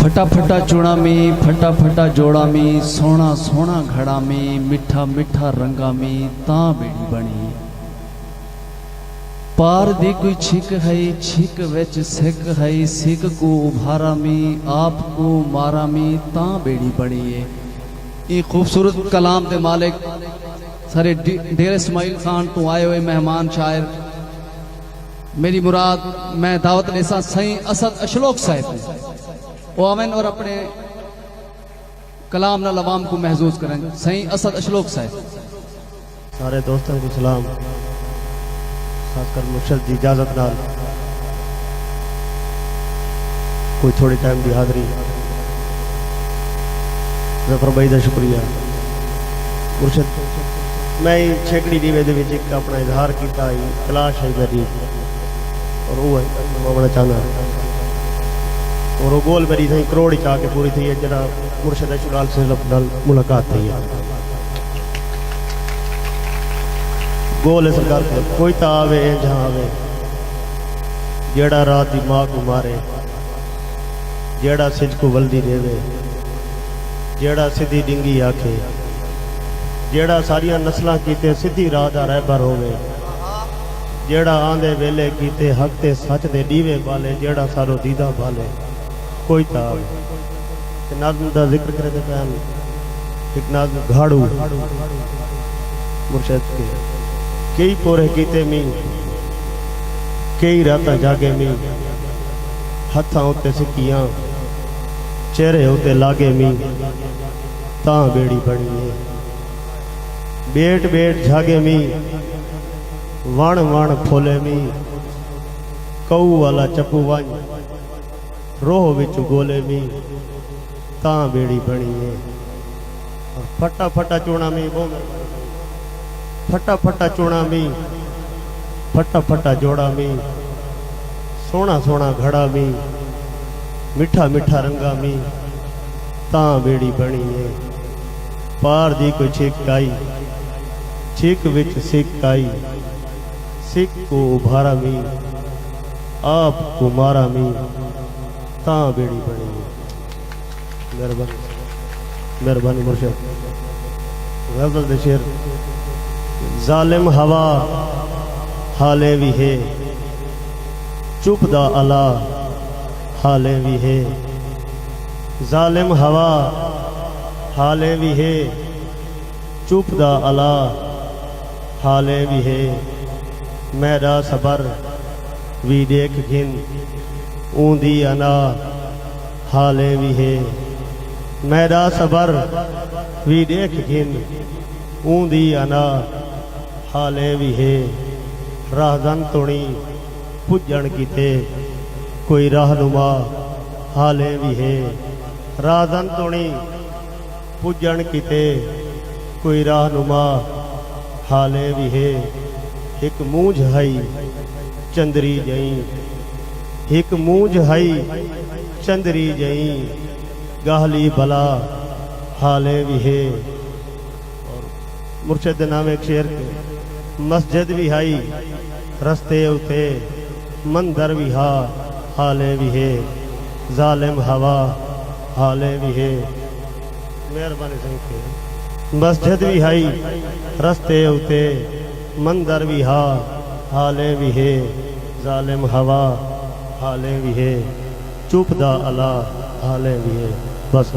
फटा फटा चूड़ा में फटा फटा जोड़ा में सोना सोना घड़ा में मिठा मिठा रंगा में ता बेड़ी बनी पार दी कोई छिक है छिक विच सिक है सिक को उभारा में आप को मारा में ता बेड़ी बनी है। ये खूबसूरत कलाम दे मालिक सारे डेर इस्माइल खान तो आए हुए मेहमान शायर मेरी मुराद मैं दावत लेसा सही असद अशलोक साहब वो आमिन और अपने कलाम नाल अवाम को महसूस करेंगे। सही असद अशलोक साहब सारे दोस्तों को सलाम, खासकर मुर्शद की इजाजत नाल कोई थोड़ी टाइम की हाजरी जफर भाई का शुक्रिया। मुर्शद मैं छेकड़ी दीवे दे विच एक अपना इजहार किया तलाश है मेरी और वो मामला चाहना और वो गोल मेरी थी करोड़ ही आके पूरी थी है जरा मुर्शद शुराल से मुलाकात थी है गोल है सरकार के कोई तो आवे जहाँ आवे जेड़ा रात की माँ को मारे जेड़ा सिज को वल्दी देवे जेड़ा सीधी डिंगी आखे जेड़ा सारिया नस्लां कीते सीधी राह दा रहबर होवे जेड़ा आंदे वेले कीते हक ते सच दे दीवे बाले जेड़ा सारो दीदा बाले कोई ता नाज़म दा जिक्र करे ते पैन एक नाज़म घाड़ू मुर्शद के कई पोरे कीते मी कई रात जागे मी हथा उत्ते सिक्कियां चेहरे उत्ते लागे मी ता बेड़ी बनी है बेट बेट जागे मी वण वण फोले मी कऊ वाला चप्पू वंज रोह विच गोले मी ता बेड़ी बनी है और फटा फटा चूड़ा मी फटा फटा चूड़ा मी फटा फटा जोड़ा मी सोना सोना घड़ा मी मिठा मिठा रंगा मी ता बेड़ी बनी है पार दी कोई छिक आई छिक विच सिक आई सिक को उभारा मी आप को मारा मी ता बेड़ी बनी है। मेहरबानी मुर्शद गज़ल दे शेर जालिम हवा हाले भी है चुप दा अला हाले भी है जालिम हवा हाले भी है चुप दा अला हाले भी है मेरा सबर भी देख घिन ऊंदी अना हाले भी है मेरा सबर भी देख घिन ऊंदी अना हाले भी है राहजन तुणी पुजन कीते कोई राहनुमा हाले भी है राहजन तुणी पुजन कीते कोई राहनुमा हाले भी है एक मूंझ हई चंदरी जई एक मूंझ हई चंदरी जई गाहली भला हाले भी है। और मुर्शद नाम एक शेर के मस्जिद भी हई रस्ते उते मंदर भी हाले भी है जालिम हवा हाले भी है। मेहरबानी संख्या मस्जिद भी हई रस्ते उते मंदर भी हाले भी है जालिम हवा हाले भी है चुप दा अला हाले भी है। बस